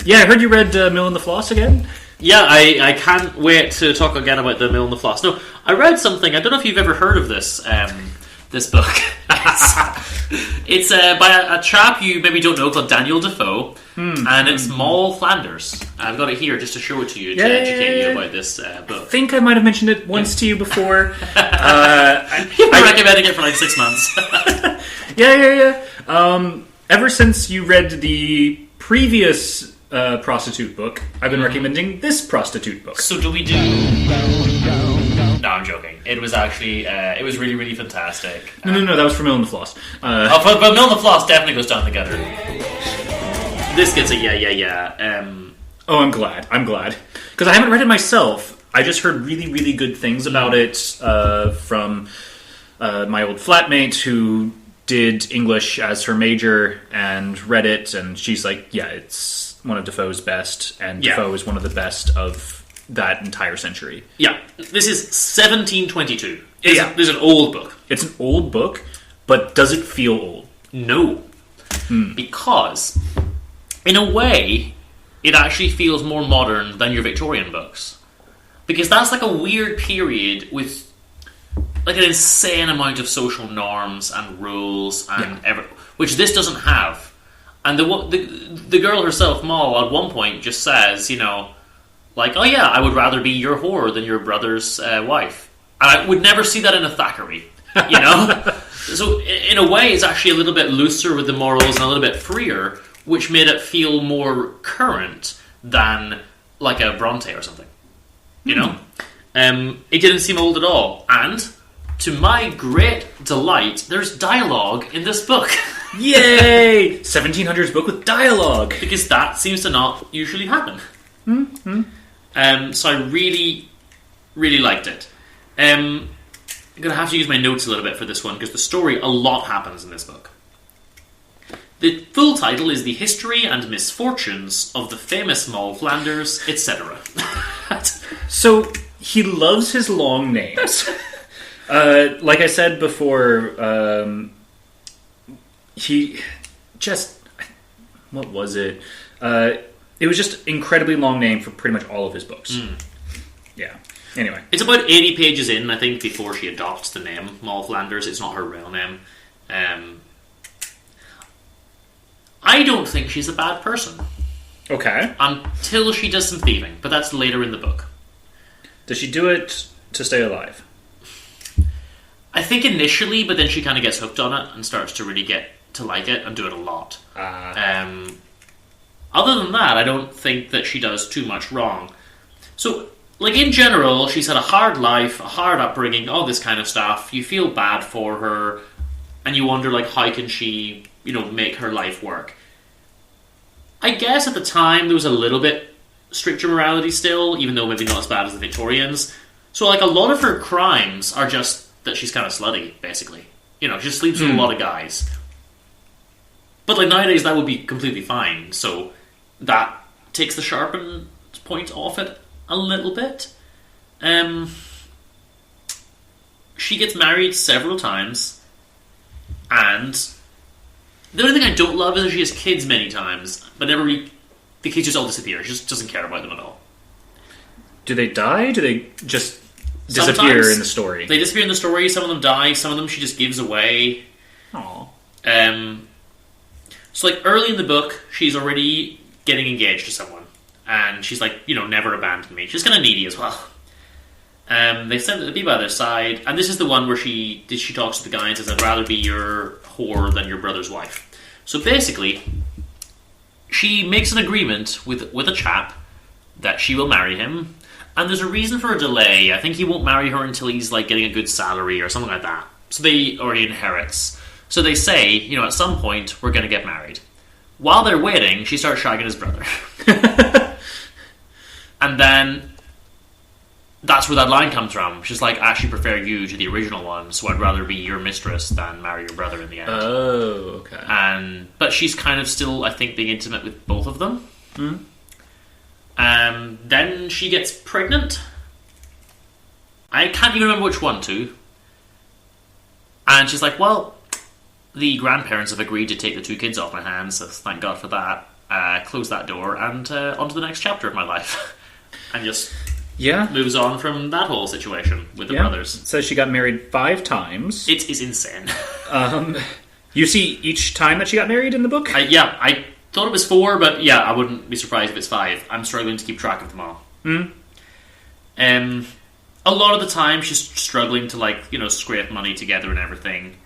Yeah, I heard you read Mill and the Floss again. Yeah, I can't wait to talk again about the Mill and the Floss. No, I read something. I don't know if you've ever heard of this this book. It's by a chap you maybe don't know called Daniel Defoe, and it's Moll, Flanders. I've got it here just to show it to you to educate you about this book. I think I might have mentioned it once to you before. You've been recommending it for like 6 months. Yeah. Ever since you read the previous prostitute book, I've been recommending this prostitute book. So do we do... No, I'm joking. It was actually... it was really, really fantastic. No, that was for Mill and the Floss. But Mill and the Floss definitely goes down together. This gets a yeah. Oh, I'm glad. Because I haven't read it myself. I just heard really, really good things about it from my old flatmate who did English as her major and read it, and she's like, yeah, it's one of Defoe's best, and Defoe is one of the best of that entire century. Yeah, this is 1722. This is an old book. It's an old book, but does it feel old? No. Because, in a way, it actually feels more modern than your Victorian books. Because that's like a weird period with like an insane amount of social norms and rules and which this doesn't have. And the girl herself, Moll, at one point just says, like, oh yeah, I would rather be your whore than your brother's wife. And I would never see that in a Thackeray, So in a way, it's actually a little bit looser with the morals and a little bit freer, which made it feel more current than like a Bronte or something. It didn't seem old at all. And to my great delight, there's dialogue in this book. Yay! 1700s book with dialogue. Because that seems to not usually happen. So I really, really liked it. I'm going to have to use my notes a little bit for this one, because a lot happens in this book. The full title is The History and Misfortunes of the Famous Moll, Flanders, etc. So, he loves his long names. Like I said before, he just... What was it? It was just incredibly long name for pretty much all of his books. Yeah. Anyway. It's about 80 pages in, I think, before she adopts the name Moll Flanders. It's not her real name. I don't think she's a bad person. Okay. Until she does some thieving, but that's later in the book. Does she do it to stay alive? I think initially, but then she kind of gets hooked on it and starts to really get to like it and do it a lot. Other than that, I don't think that she does too much wrong. So, like, in general, she's had a hard life, a hard upbringing, all this kind of stuff. You feel bad for her, and you wonder, like, how can she, make her life work? I guess at the time there was a little bit stricter morality still, even though maybe not as bad as the Victorians. So, like, a lot of her crimes are just that she's kind of slutty, basically. She just sleeps with a lot of guys. But, like, nowadays that would be completely fine, so that takes the sharpened point off it a little bit. She gets married several times, and the only thing I don't love is that she has kids many times, but the kids just all disappear. She just doesn't care about them at all. Do they die? Do they just disappear Sometimes in the story? They disappear in the story. Some of them die. Some of them she just gives away. Aww. So, like, early in the book, she's already getting engaged to someone. And she's like, never abandon me. She's kind of needy as well. They send her to be by their side. And this is the one where she talks to the guy and says, I'd rather be your whore than your brother's wife. So basically, she makes an agreement with a chap that she will marry him. And there's a reason for a delay. I think he won't marry her until he's, like, getting a good salary or something like that. Or he inherits. So they say, at some point, we're going to get married. While they're waiting, she starts shagging his brother. And then that's where that line comes from. She's like, I actually prefer you to the original one, so I'd rather be your mistress than marry your brother in the end. Oh, okay. But she's kind of still, I think, being intimate with both of them. Then she gets pregnant. I can't even remember which one, too. And she's like, well, the grandparents have agreed to take the two kids off my hands, so thank God for that. close that door, and on to the next chapter of my life. And just Yeah. moves on from that whole situation with the brothers. It says she got married 5 times. It is insane. You see each time that she got married in the book? I thought it was 4, but yeah, I wouldn't be surprised if it's 5. I'm struggling to keep track of them all. A lot of the time she's struggling to, like, you know, scrape money together and everything.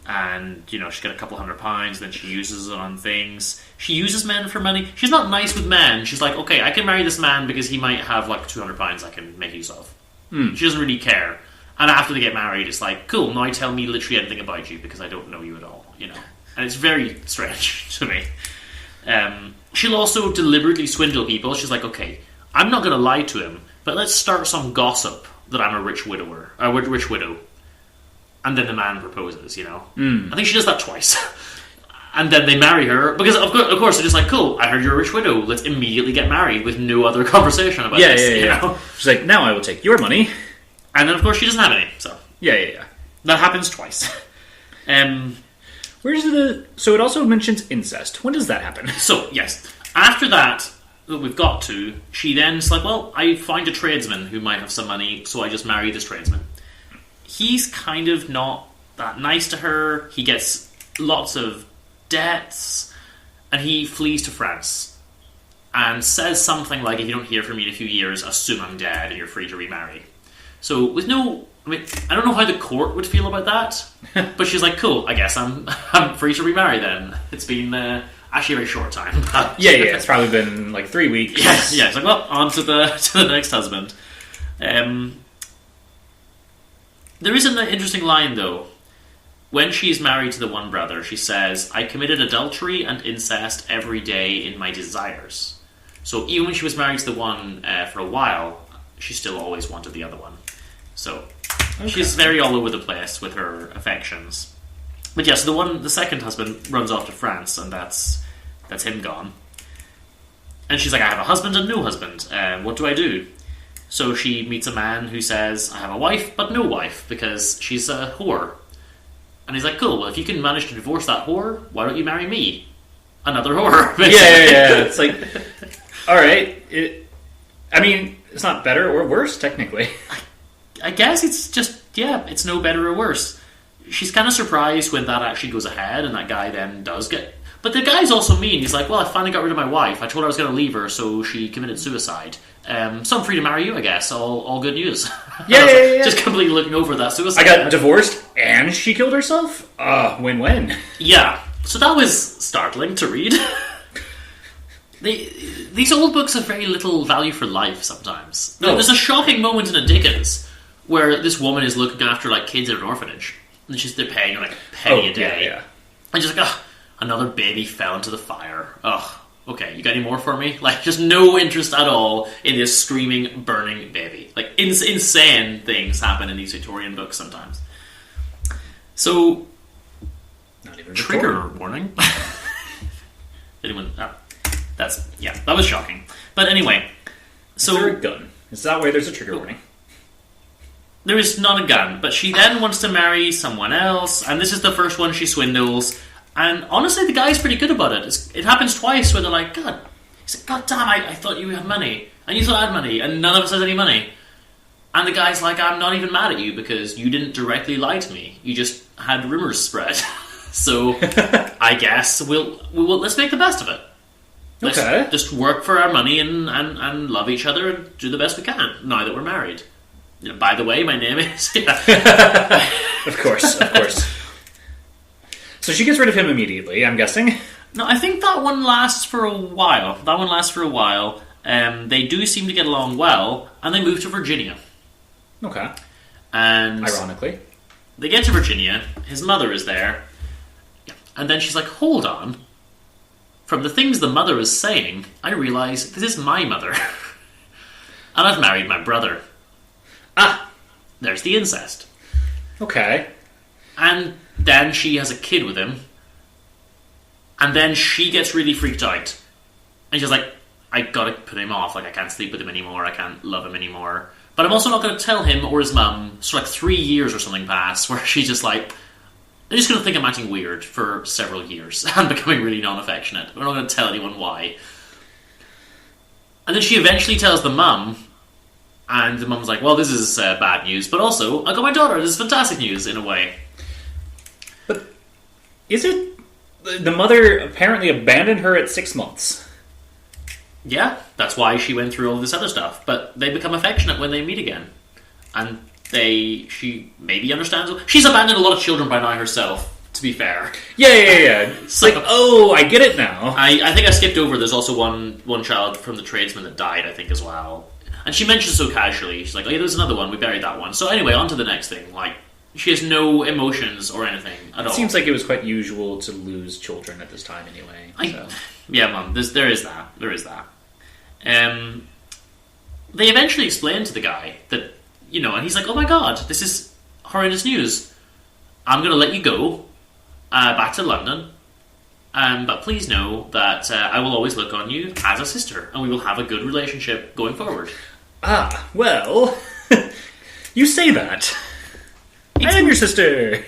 And, you know, she's got a couple £100, then she uses it on things. She uses men for money. She's not nice with men. She's like, okay, I can marry this man because he might have, like, £200 I can make use of. She doesn't really care. And after they get married, it's like, cool, now tell me literally anything about you because I don't know you at all, you know. And it's very strange to me. She'll also deliberately swindle people. She's like, okay, I'm not going to lie to him, but let's start some gossip that I'm a rich widow. And then the man proposes, you know. I think she does that twice. And then they marry her. Because, of course, they're just like, cool, I heard you're a rich widow. Let's immediately get married with no other conversation about this. You know? She's like, now I will take your money. And then, of course, she doesn't have any. So Yeah. that happens twice. Where's the... So it also mentions incest. When does that happen? So, yes. After that we've got to, she then's like, well, I find a tradesman who might have some money, so I just marry this tradesman. He's kind of not that nice to her. He gets lots of debts, and he flees to France and says something like, if you don't hear from me in a few years, assume I'm dead and you're free to remarry. So with no... I mean, I don't know how the court would feel about that, but she's like, cool, I guess I'm free to remarry then. It's been actually a very short time. Yeah, it's probably been like 3 weeks. Yeah, it's like, well, on to the next husband. There is an interesting line, though. When she's married to the one brother, she says, I committed adultery and incest every day in my desires. So even when she was married to the one for a while, she still always wanted the other one. So she's very all over the place with her affections. But yes, the second husband runs off to France, and that's him gone. And she's like, I have a husband and no husband. What do I do? So she meets a man who says, I have a wife, but no wife, because she's a whore. And he's like, cool, well, if you can manage to divorce that whore, why don't you marry me? Another whore. Yeah. It's like, alright. I mean, it's not better or worse, technically. I guess it's just, it's no better or worse. She's kind of surprised when that actually goes ahead, and that guy then does get... But the guy's also mean. He's like, well, I finally got rid of my wife. I told her I was going to leave her, so she committed suicide. So I'm free to marry you, I guess. All good news. Yeah. Just completely looking over that suicide. I got divorced and she killed herself? Win-win. Yeah. So that was startling to read. These old books have very little value for life sometimes. No. There's a shocking moment in a Dickens where this woman is looking after like kids in an orphanage, and they're paying her like a penny a day. Yeah. And just like, another baby fell into the fire. Okay, you got any more for me? Like, just no interest at all in this screaming, burning baby. Like, insane things happen in these Victorian books sometimes. So, Not even trigger warning. Anyone? That was shocking. But anyway, so is there a gun? Is that why there's a trigger warning? There is not a gun, but she then wants to marry someone else, and this is the first one she swindles. And honestly, the guy's pretty good about it. It happens twice where they're like, God damn, I thought you had money, and you thought I had money, and none of us has any money. And the guy's like, I'm not even mad at you because you didn't directly lie to me. You just had rumors spread. So I guess we'll let's make the best of it. Let's just work for our money and love each other and do the best we can now that we're married. You know, by the way, my name is... Of course. So she gets rid of him immediately, I'm guessing. No, I think that one lasts for a while. They do seem to get along well, and they move to Virginia. Okay. And ironically, they get to Virginia. His mother is there, and then she's like, "Hold on." From the things the mother is saying, I realise this is my mother, and I've married my brother. There's the incest. Okay. And then she has a kid with him. And then she gets really freaked out. And she's like, I gotta put him off. Like, I can't sleep with him anymore. I can't love him anymore. But I'm also not gonna tell him or his mum. So like 3 years or something pass where she's just like, I'm just going to think I'm acting weird for several years and becoming really non-affectionate. We're not going to tell anyone why. And then she eventually tells the mum, and the mum's like, well, this is bad news, but also, I got my daughter, this is fantastic news, in a way. But is it... The mother apparently abandoned her at 6 months. Yeah, that's why she went through all this other stuff. But they become affectionate when they meet again. And she maybe understands... She's abandoned a lot of children by now herself, to be fair. Yeah. It's like, oh, I get it now. I think I skipped over, there's also one child from the tradesman that died, I think, as well. And she mentions so casually. She's like, oh yeah, there's another one, we buried that one. So anyway, on to the next thing. Like, she has no emotions or anything at all. It seems like it was quite usual to lose children at this time anyway. Yeah, Mum, there is that. They eventually explain to the guy that, and he's like, oh my god, this is horrendous news. I'm going to let you go back to London, but please know that I will always look on you as a sister, and we will have a good relationship going forward. Ah, well, you say that. I am your sister.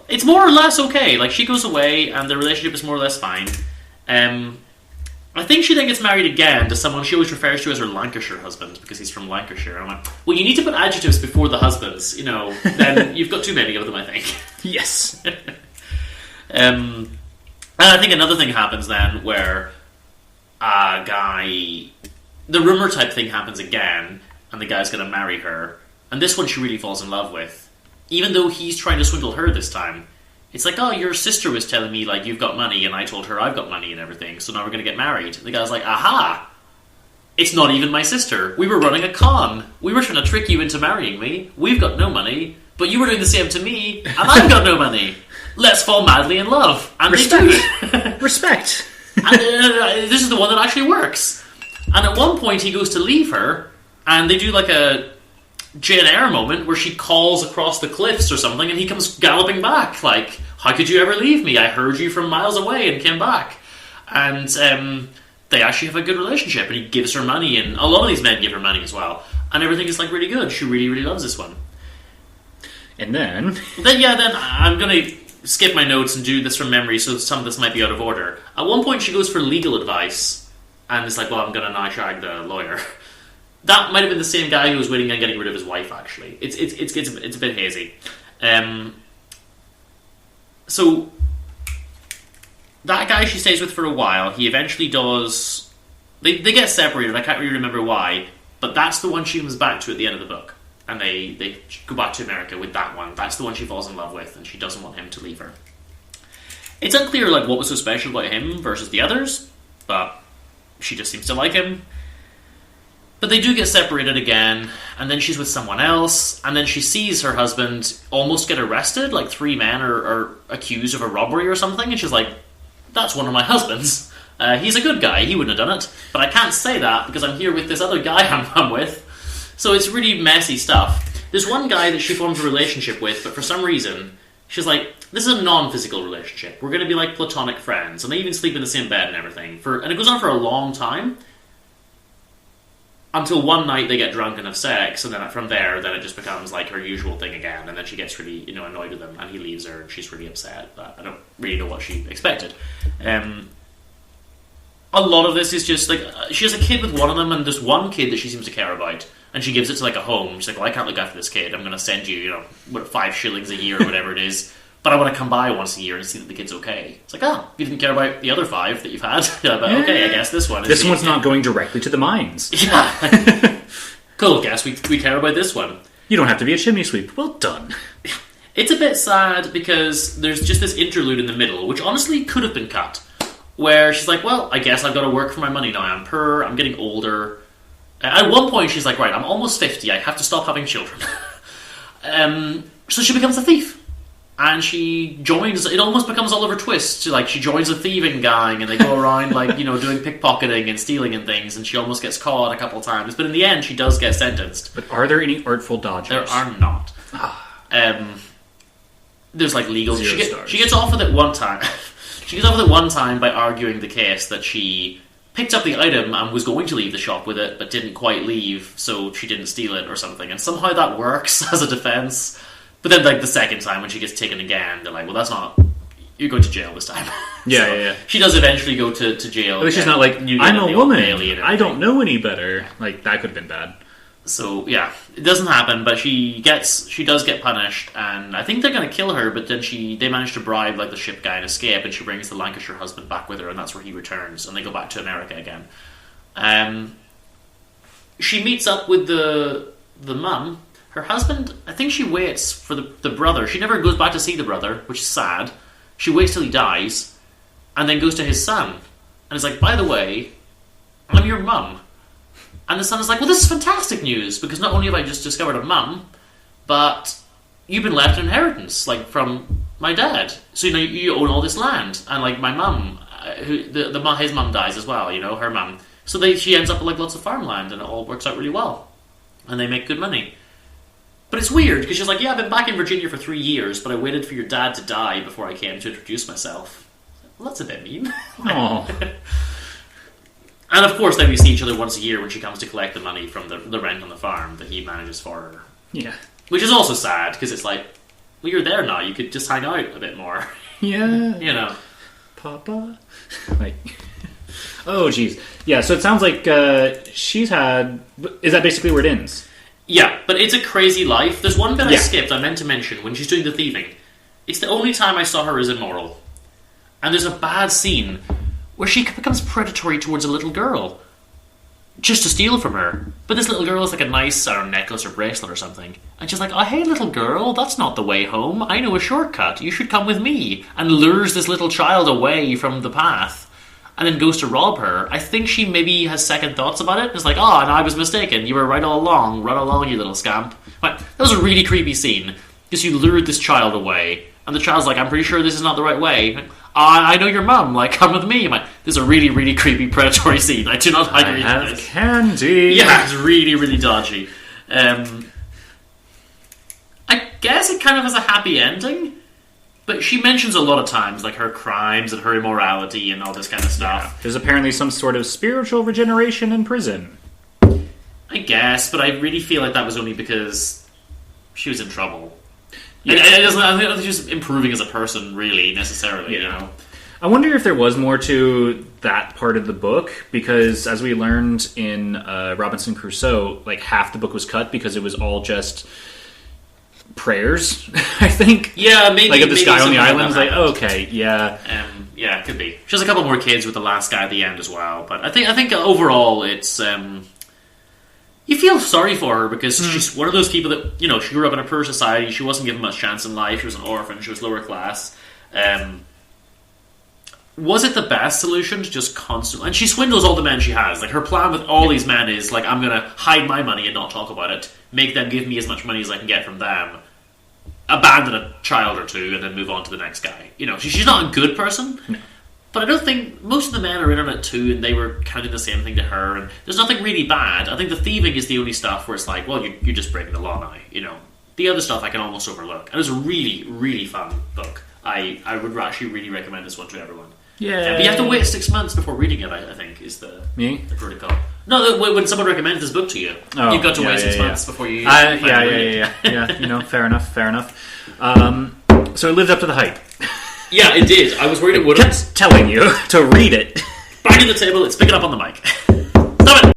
It's more or less okay. Like, she goes away, and the relationship is more or less fine. I think she then gets married again to someone she always refers to as her Lancashire husband, because he's from Lancashire. And I'm like, well, you need to put adjectives before the husbands, then you've got too many of them, I think. Yes. And I think another thing happens then where the rumour type thing happens again, and the guy's going to marry her. And this one she really falls in love with. Even though he's trying to swindle her this time. It's like, oh, your sister was telling me, like, you've got money, and I told her I've got money and everything, so now we're going to get married. And the guy's like, aha! It's not even my sister. We were running a con. We were trying to trick you into marrying me. We've got no money, but you were doing the same to me, and I've got no money. Let's fall madly in love. And Respect. They do. Respect. And this is the one that actually works. And at one point, he goes to leave her, and they do like a Jane Eyre moment where she calls across the cliffs or something, and he comes galloping back like, how could you ever leave me? I heard you from miles away and came back. And they actually have a good relationship, and he gives her money, and a lot of these men give her money as well, and everything is like really good. She really, really loves this one. And then I'm going to skip my notes and do this from memory, so some of this might be out of order. At one point she goes for legal advice, and it's like, well, I'm going to now shag the lawyer. That might have been the same guy who was waiting on getting rid of his wife, actually. It's a bit hazy. So, that guy she stays with for a while, he eventually does... They get separated, I can't really remember why, but that's the one she comes back to at the end of the book. And they go back to America with that one. That's the one she falls in love with, and she doesn't want him to leave her. It's unclear, like, what was so special about him versus the others, but she just seems to like him. But they do get separated again, and then she's with someone else, and then she sees her husband almost get arrested, like 3 men are accused of a robbery or something, and she's like, that's one of my husbands. He's a good guy, he wouldn't have done it, but I can't say that because I'm here with this other guy I'm with. So it's really messy stuff. There's one guy that she forms a relationship with, but for some reason, she's like, this is a non-physical relationship. We're going to be like platonic friends, and they even sleep in the same bed and everything. And it goes on for a long time. Until one night they get drunk and have sex, and then from there, then it just becomes like her usual thing again, and then she gets really, annoyed with him, and he leaves her, and she's really upset, but I don't really know what she expected. A lot of this is just, like, she has a kid with one of them, and there's one kid that she seems to care about, and she gives it to, like, a home. She's like, well, I can't look after this kid, I'm going to send you, 5 shillings a year or whatever it is, but I want to come by once a year and see that the kid's okay. It's like, oh, you didn't care about the other 5 that you've had? But okay, I guess this one is... This one's not going directly to the mines. Yeah. Cool, guess we care about this one. You don't have to be a chimney sweep. Well done. It's a bit sad because there's just this interlude in the middle, which honestly could have been cut, where she's like, well, I guess I've got to work for my money now. I'm poor, I'm getting older. At one point she's like, right, I'm almost 50, I have to stop having children. So she becomes a thief. And she joins, it almost becomes Oliver Twist. She joins a thieving gang, and they go around, doing pickpocketing and stealing and things, and she almost gets caught a couple of times. But in the end, she does get sentenced. But are there any artful dodgers? There are not. There's, legal... She gets off with it one time. She gets off with it one time by arguing the case that she picked up the item and was going to leave the shop with it, but didn't quite leave, so she didn't steal it or something. And somehow that works as a defense. But then, like, the second time when she gets taken again, they're like, well, that's not... You're going to jail this time. Yeah. She does eventually go to jail. At least she's not like, I'm a woman. I don't know any better. Like, that could have been bad. So, yeah. It doesn't happen, but she does get punished, and I think they're going to kill her, but then they manage to bribe, like, the ship guy and escape, and she brings the Lancashire husband back with her, and that's where he returns, and they go back to America again. She meets up with the mum. Her husband, I think she waits for the brother. She never goes back to see the brother, which is sad. She waits till he dies, and then goes to his son. And is like, by the way, I'm your mum. And the son is like, well, this is fantastic news, because not only have I just discovered a mum, but you've been left an inheritance, like, from my dad. So, you own all this land. And, like, my mum, his mum dies as well, her mum. So she ends up with, like, lots of farmland, and it all works out really well. And they make good money. But it's weird, because she's like, yeah, I've been back in Virginia for 3 years, but I waited for your dad to die before I came to introduce myself. Well, that's a bit mean. Oh. And of course, then we see each other once a year when she comes to collect the money from the rent on the farm that he manages for her. Yeah. Which is also sad, because it's like, well, you're there now, you could just hang out a bit more. Yeah. Papa? Like... Oh, jeez. Yeah, so it sounds like she's had... Is that basically where it ends? Yeah, but it's a crazy life. There's one bit I skipped, I meant to mention, when she's doing the thieving. It's the only time I saw her as immoral. And there's a bad scene where she becomes predatory towards a little girl. Just to steal from her. But this little girl has like a nice necklace or bracelet or something. And she's like, oh, hey, little girl, that's not the way home. I know a shortcut. You should come with me. And lures this little child away from the path. And then goes to rob her. I think she maybe has second thoughts about it. It's like, oh, and I was mistaken. You were right all along. Run along, you little scamp. But that was a really creepy scene. Because you lured this child away. And the child's like, I'm pretty sure this is not the right way. I know your mum. Like, come with me. I'm like, this is a really, really creepy predatory scene. I do not like reading have this. Candy. Yeah, it's really, really dodgy. I guess it kind of has a happy ending. But she mentions a lot of times, like, her crimes and her immorality and all this kind of stuff. Yeah. There's apparently some sort of spiritual regeneration in prison. I guess, but I really feel like that was only because she was in trouble. Yeah. I don't think she was improving as a person, really, necessarily, I wonder if there was more to that part of the book, because as we learned in Robinson Crusoe, like, half the book was cut because it was all just... prayers, I think. Yeah, maybe. Like, of this guy on the like island, it's like, okay, yeah. Yeah, it could be. She has a couple more kids with the last guy at the end as well, but I think overall it's, you feel sorry for her, because she's one of those people that, she grew up in a poor society, she wasn't given much chance in life, she was an orphan, she was lower class. Was it the best solution to just constantly... And she swindles all the men she has. Like, her plan with all these men is, like, I'm going to hide my money and not talk about it, make them give me as much money as I can get from them, abandon a child or two, and then move on to the next guy. She's not a good person, but I don't think... Most of the men are in on it too, and they were kind of doing the same thing to her, and there's nothing really bad. I think the thieving is the only stuff where it's like, well, you're just breaking the law now, The other stuff I can almost overlook. And it was a really, really fun book. I would actually really recommend this one to everyone. Yeah. But you have to wait 6 months before reading it, I think, is the protocol. No, when someone recommends this book to you, you've got to wait 6 months before you... Yeah, fair enough. So it lived up to the hype. Yeah, it did. I was worried it wouldn't. Kept telling you to read it. Banging the table, it's picking up on the mic. Stop it!